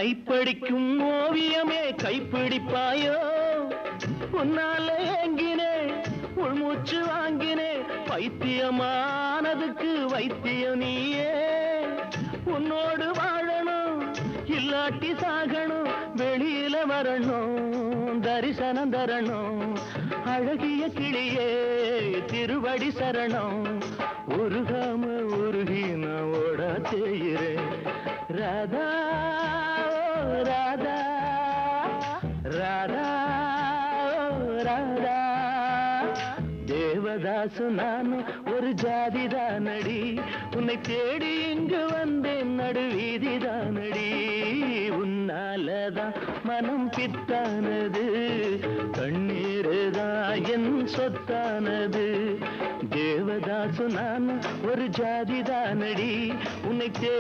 கைப்படிக்கும் ஓவியமே கைப்பிடிப்பாயோ உன்னால ஏங்கினே உள்மூச்சு வாங்கினே பைத்தியமானதுக்கு வைத்தியம் நீயே உன்னோடு வாழணும் இல்லாட்டி சாகணும் வெளியில வரணும் தரிசனம் தரணும் அழகிய கிளியே திருவடி சரணம் உருகாம உருகி நான் ஓட செய்கிறேன் ராதா ராதா ராதா ராதா தேவதாசு நான் ஒரு ஜாதிதானடி உன்னை தேடி இங்கு வந்தேன் நடுவீதிதானடி உன்னாலதான் மனம் பித்தானடி